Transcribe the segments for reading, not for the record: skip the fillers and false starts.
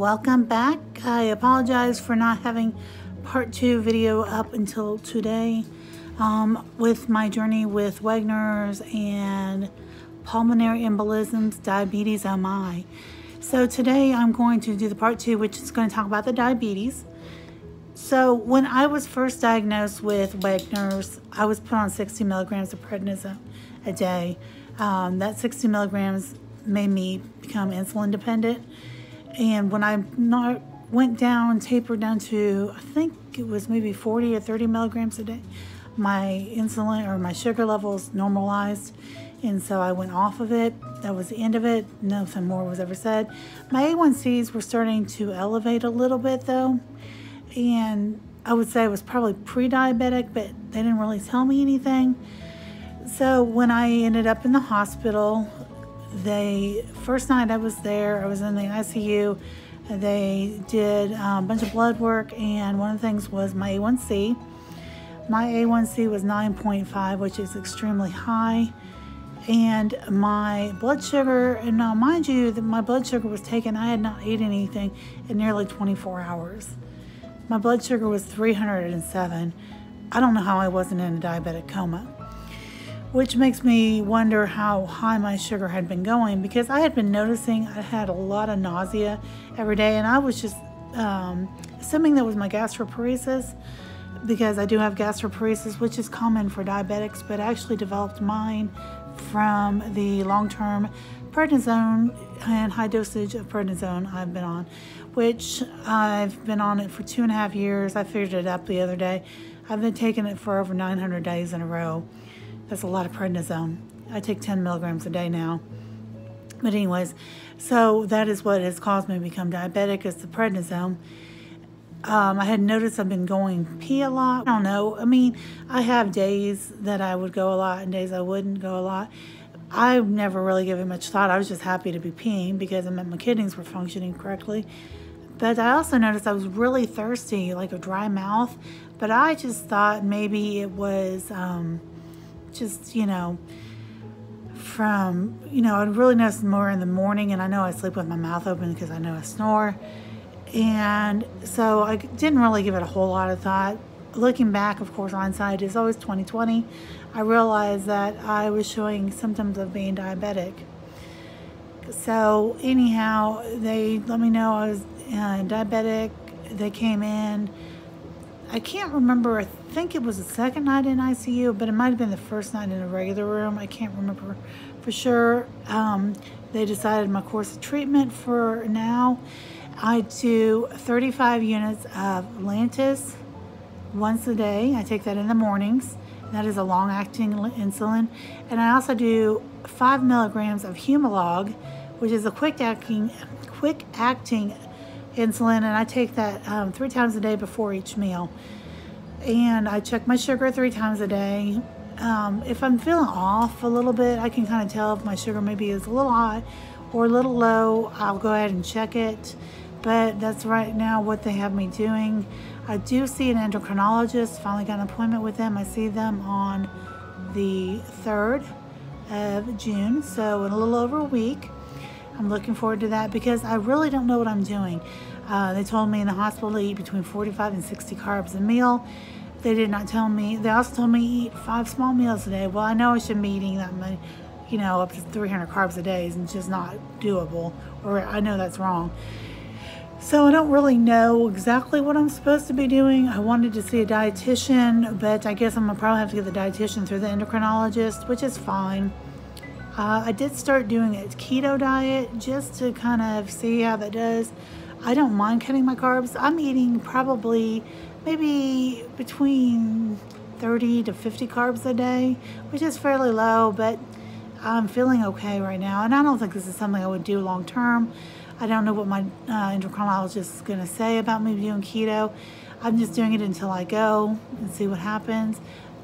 welcome back. I apologize for not having part 2 video up until today with my journey with Wegener's and pulmonary embolisms, diabetes, oh my. So today I'm going to do the part 2, which is going to talk about the diabetes. So when I was first diagnosed with Wegener's, I was put on 60 milligrams of prednisone a day. That 60 milligrams made me become insulin dependent. And when I tapered down to, I think it was maybe 40 or 30 milligrams a day, my insulin or my sugar levels normalized. And so I went off of it. That was the end of it. Nothing more was ever said. My A1Cs were starting to elevate a little bit though. And I would say I was probably pre-diabetic, but they didn't really tell me anything. So when I ended up in the hospital, first night I was there, I was in the ICU. They did a bunch of blood work, and one of the things was my A1C. My A1C was 9.5, which is extremely high. And my blood sugar, and now mind you that my blood sugar was taken, I had not eaten anything in nearly 24 hours. My blood sugar was 307. I don't know how I wasn't in a diabetic coma, which makes me wonder how high my sugar had been going, because I had been noticing I had a lot of nausea every day, and I was just assuming that was my gastroparesis, because I do have gastroparesis, which is common for diabetics, but I actually developed mine from the long-term prednisone and high dosage of prednisone I've been on, which I've been on it for 2.5 years. I figured it up the other day. I've been taking it for over 900 days in a row. That's a lot of prednisone. I take 10 milligrams a day now. But anyways, so that is what has caused me to become diabetic, is the prednisone. I had noticed I've been going pee a lot. I don't know. I mean, I have days that I would go a lot and days I wouldn't go a lot. I never really gave it much thought. I was just happy to be peeing because it meant my kidneys were functioning correctly. But I also noticed I was really thirsty, like a dry mouth. But I just thought maybe it was just, I'd really notice more in the morning, and I know I sleep with my mouth open because I know I snore. And so I didn't really give it a whole lot of thought. Looking back, of course, hindsight is always 20/20. I realized that I was showing symptoms of being diabetic. So anyhow, they let me know I was diabetic. They came in. I can't remember. I think it was the second night in ICU, but it might have been the first night in a regular room. I can't remember for sure. They decided my course of treatment for now. I do 35 units of Lantus once a day. I take that in the mornings. That is a long-acting insulin. And I also do 5 milligrams of Humalog, which is a quick-acting insulin, and I take that 3 times a day before each meal. And I check my sugar 3 times a day. If I'm feeling off a little bit, I can kind of tell if my sugar maybe is a little high or a little low. I'll go ahead and check it. But that's right now what they have me doing. I do see an endocrinologist. Finally got an appointment with them. I see them on the 3rd of June, so in a little over a week. I'm looking forward to that because I really don't know what I'm doing. They told me in the hospital to eat between 45 and 60 carbs a meal. They did not tell me. They also told me to eat 5 small meals a day. Well, I know I shouldn't be eating that many, up to 300 carbs a day. It's just not doable, or I know that's wrong. So I don't really know exactly what I'm supposed to be doing. I wanted to see a dietitian, but I guess I'm gonna probably have to get the dietitian through the endocrinologist, which is fine. I did start doing a keto diet just to kind of see how that does. I don't mind cutting my carbs. I'm eating probably maybe between 30 to 50 carbs a day, which is fairly low, but I'm feeling okay right now. And I don't think this is something I would do long term. I don't know what my endocrinologist is going to say about me doing keto. I'm just doing it until I go and see what happens.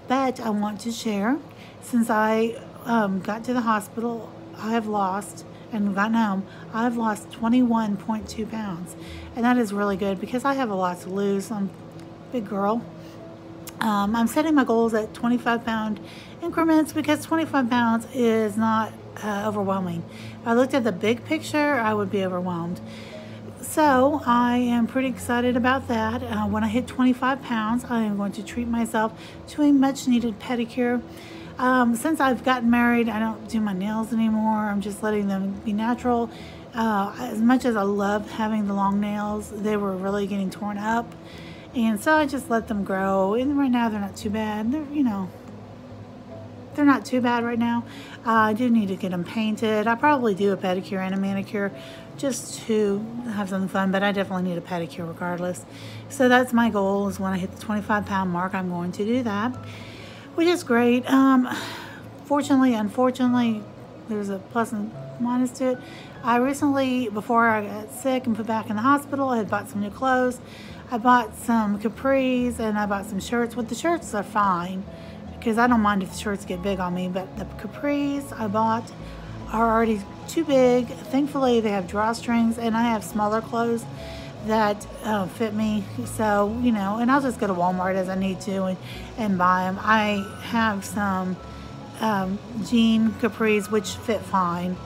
But I want to share, since I got to the hospital, I have lost, and gotten home, I've lost 21.2 pounds. And that is really good because I have a lot to lose. I'm a big girl. I'm setting my goals at 25-pound increments because 25 pounds is not overwhelming. If I looked at the big picture, I would be overwhelmed. So I am pretty excited about that. When I hit 25 pounds, I am going to treat myself to a much needed pedicure. Since I've gotten married, I don't do my nails anymore. I'm just letting them be natural. As much as I love having the long nails, they were really getting torn up. And so I just let them grow. And right now they're not too bad. They're, you know, they're not too bad right now. I do need to get them painted. I probably do a pedicure and a manicure just to have something fun, but I definitely need a pedicure regardless. So that's my goal, is when I hit the 25-pound mark, I'm going to do that, which is great. Fortunately, unfortunately, there's a plus and minus to it. I recently, before I got sick and put back in the hospital, I had bought some new clothes. I bought some capris and I bought some shirts. With the shirts are fine, because I don't mind if the shirts get big on me, but the capris I bought are already too big. Thankfully, they have drawstrings, and I have smaller clothes that fit me. So, you know, and I'll just go to Walmart as I need to and buy them. I have some jean capris which fit fine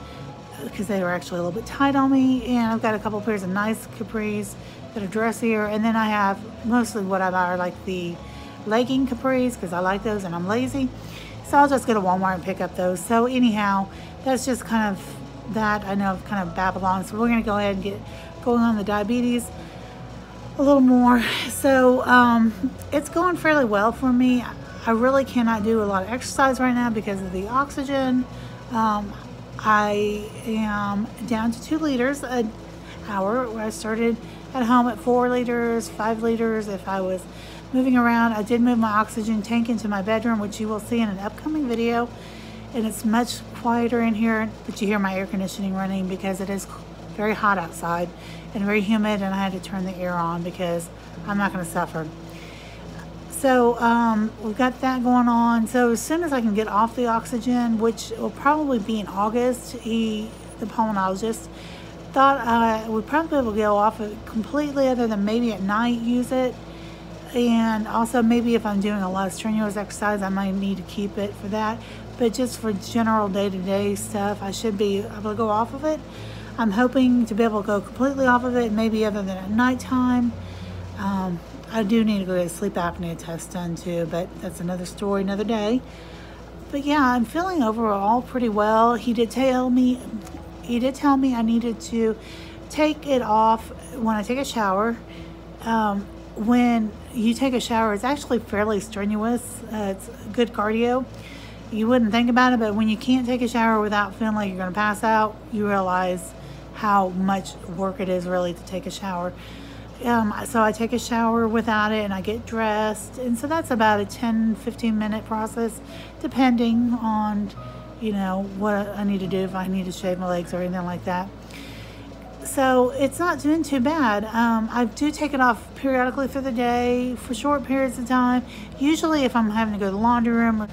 because they were actually a little bit tight on me, and I've got a couple pairs of nice capris that are dressier, and then I have mostly what I buy are like the legging capris because I like those and I'm lazy. So I'll just go to Walmart and pick up those. So anyhow, that's just kind of that. I know I've kind of babbled on, so we're going to go ahead and get going on the diabetes a little more. So it's going fairly well for me. I really cannot do a lot of exercise right now because of the oxygen. I am down to 2 liters an hour, where I started at home at 4 liters, 5 liters if I was moving around. I did move my oxygen tank into my bedroom, which you will see in an upcoming video, and it's much quieter in here, but you hear my air conditioning running because it is very hot outside and very humid, and I had to turn the air on because I'm not going to suffer. So we've got that going on. So as soon as I can get off the oxygen, which will probably be in August, the pulmonologist thought I would probably be able to go off it completely, other than maybe at night use it. And also maybe if I'm doing a lot of strenuous exercise, I might need to keep it for that. But just for general day-to-day stuff, I should be able to go off of it. I'm hoping to be able to go completely off of it, maybe other than at nighttime. I do need to go get a sleep apnea test done too, but that's another story, another day. But yeah, I'm feeling overall pretty well. He did tell me I needed to take it off when I take a shower. When you take a shower, it's actually fairly strenuous. It's good cardio. You wouldn't think about it, but when you can't take a shower without feeling like you're going to pass out, you realize how much work it is really to take a shower. So I take a shower without it and I get dressed, and so that's about a 10-15 minute process, depending on, you know, what I need to do, if I need to shave my legs or anything like that. So it's not doing too bad. I do take it off periodically through the day for short periods of time. Usually if I'm having to go to the laundry room,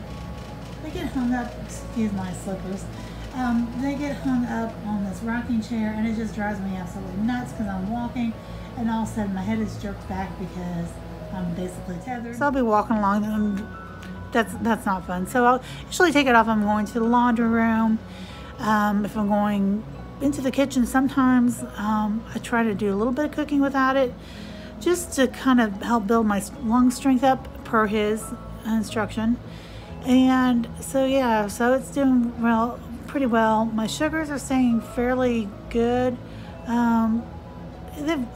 they get hung up, excuse my slippers, they get hung up on this rocking chair, and it just drives me absolutely nuts because I'm walking and all of a sudden my head is jerked back because I'm basically tethered. So I'll be walking along and that's not fun. So I'll usually take it off. I'm going to the laundry room. If I'm going into the kitchen, sometimes I try to do a little bit of cooking without it, just to kind of help build my lung strength up per his instruction. And so yeah, so it's doing pretty well. My sugars are staying fairly good.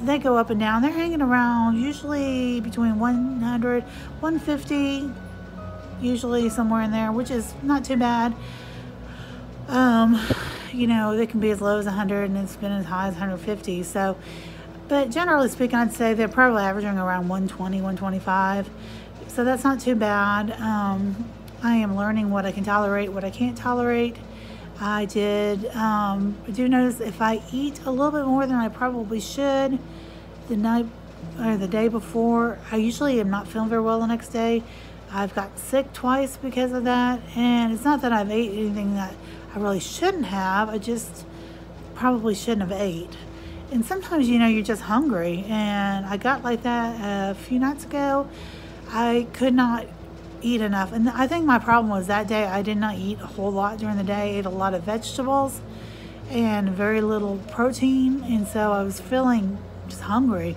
They go up and down. They're hanging around usually between 100, 150, usually somewhere in there, which is not too bad. You know, they can be as low as 100 and it's been as high as 150. So, but generally speaking, I'd say they're probably averaging around 120, 125. So that's not too bad. I am learning what I can tolerate, what I can't tolerate. I do notice if I eat a little bit more than I probably should the night or the day before, I usually am not feeling very well the next day. I've got sick twice because of that, and it's not that I've ate anything that I really shouldn't have. I just probably shouldn't have ate. And sometimes, you know, you're just hungry, and I got like that a few nights ago. I could not eat enough, and I think my problem was that day I did not eat a whole lot during the day. I ate a lot of vegetables, and very little protein, and so I was feeling just hungry.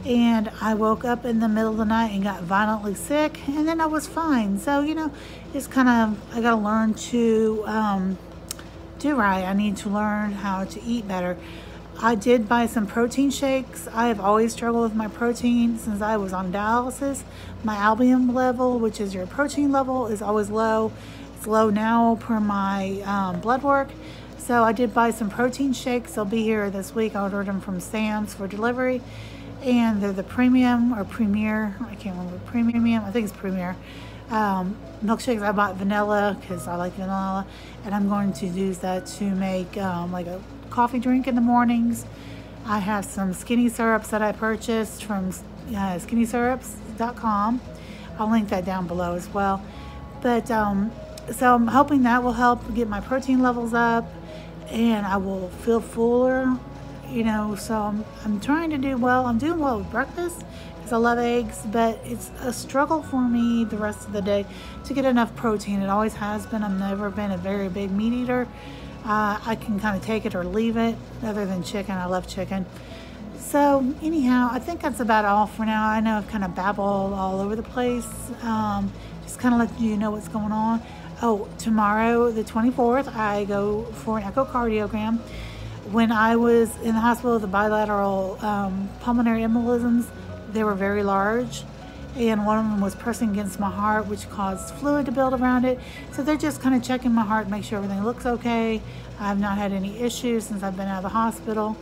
And I woke up in the middle of the night and got violently sick, and then I was fine. So, it's kind of, I got to learn to do right. I need to learn how to eat better. I did buy some protein shakes. I have always struggled with my protein since I was on dialysis. My albumin level, which is your protein level, is always low. It's low now per my blood work. So I did buy some protein shakes. They'll be here this week. I ordered them from Sam's for delivery. And they're the premium or premier, I can't remember, premium, I think it's premier. Milkshakes, I bought vanilla because I like vanilla. And I'm going to use that to make like a coffee drink in the mornings. I have some skinny syrups that I purchased from skinnysyrups.com. I'll link that down below as well. But so I'm hoping that will help get my protein levels up, and I will feel fuller, so I'm trying to do well. I'm doing well with breakfast because I love eggs, but it's a struggle for me the rest of the day to get enough protein. It always has been. I've never been a very big meat eater. I can kind of take it or leave it, other than chicken. I love chicken. So anyhow, I think that's about all for now. I know I've kind of babbled all over the place. Just kind of let you know what's going on. Oh, tomorrow, the 24th, I go for an echocardiogram. When I was in the hospital with the bilateral pulmonary embolisms, they were very large, and one of them was pressing against my heart, which caused fluid to build around it. So they're just kind of checking my heart, make sure everything looks okay. I've not had any issues since I've been out of the hospital.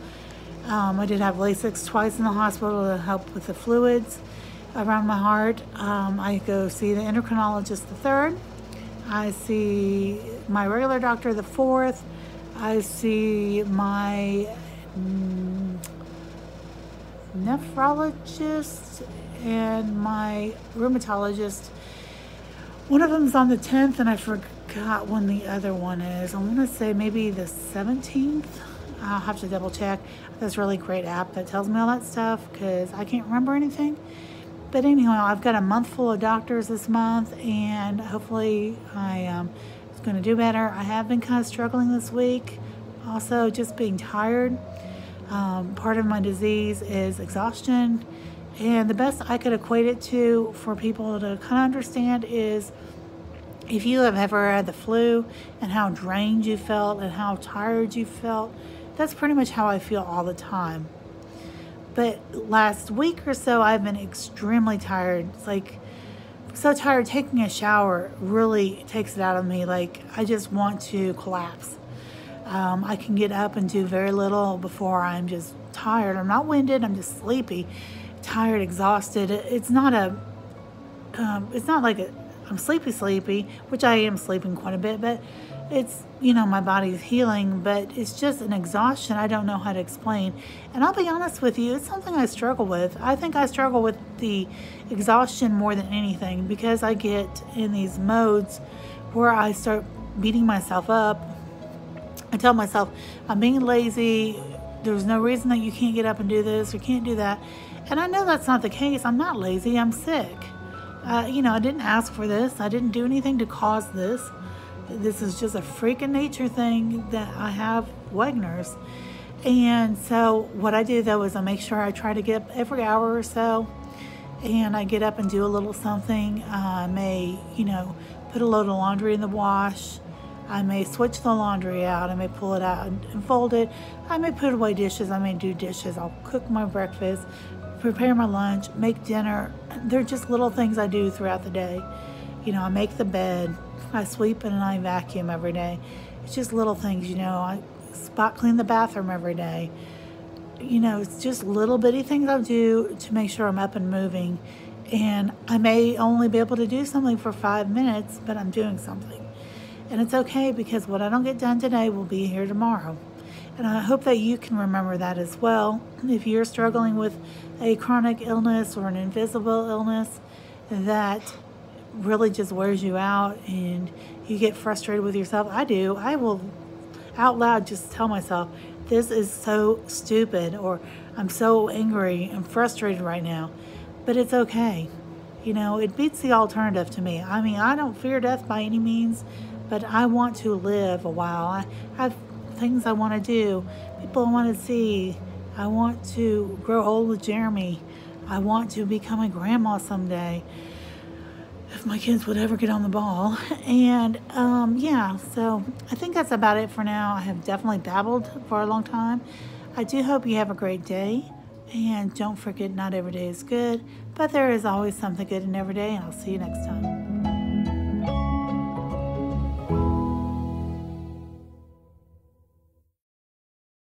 I did have Lasix twice in the hospital to help with the fluids around my heart. I go see the endocrinologist the 3rd. I see my regular doctor the 4th. I see my nephrologist and my rheumatologist. One of them's on the 10th, and I forgot when the other one is. I want to say maybe the 17th. I'll have to double check. There's a really great app that tells me all that stuff because I can't remember anything. But anyhow, I've got a month full of doctors this month, and hopefully it's going to do better. I have been kind of struggling this week. Also, just being tired. Part of my disease is exhaustion. And the best I could equate it to for people to kind of understand is if you have ever had the flu and how drained you felt and how tired you felt, that's pretty much how I feel all the time. But last week or so, I've been extremely tired. It's like so tired, taking a shower really takes it out of me. Like I just want to collapse. I can get up and do very little before I'm just tired. I'm not winded, I'm just sleepy, tired, exhausted. It's not like I'm sleepy, which I am sleeping quite a bit, but it's, my body's healing, but it's just an exhaustion I don't know how to explain. And I'll be honest with you, it's something I struggle with. I think I struggle with the exhaustion more than anything because I get in these modes where I start beating myself up. I tell myself, I'm being lazy. There's no reason that you can't get up and do this or can't do that. And I know that's not the case. I'm not lazy. I'm sick. I didn't ask for this. I didn't do anything to cause this. This is just a freak of nature thing that I have Wegener's. And so what I do, though, is I make sure I try to get up every hour or so. And I get up and do a little something. I may, put a load of laundry in the wash. I may switch the laundry out. I may pull it out and fold it. I may put away dishes. I may do dishes. I'll cook my breakfast, prepare my lunch, make dinner. They're just little things I do throughout the day. I make the bed. I sweep and I vacuum every day. It's just little things, I spot clean the bathroom every day. It's just little bitty things I'll do to make sure I'm up and moving. And I may only be able to do something for 5 minutes, but I'm doing something. And it's okay because what I don't get done today will be here tomorrow. And I hope that you can remember that as well. If you're struggling with a chronic illness or an invisible illness that really just wears you out and you get frustrated with yourself, I do. I will out loud just tell myself, this is so stupid, or I'm so angry and frustrated right now. But it's okay. It beats the alternative to me. I mean, I don't fear death by any means, but I want to live a while. I have things I want to do, people I want to see. I want to grow old with Jeremy. I want to become a grandma someday, if my kids would ever get on the ball. And yeah, so I think that's about it for now. I have definitely babbled for a long time. I do hope you have a great day, and don't forget, not every day is good, but there is always something good in every day, and I'll see you next time.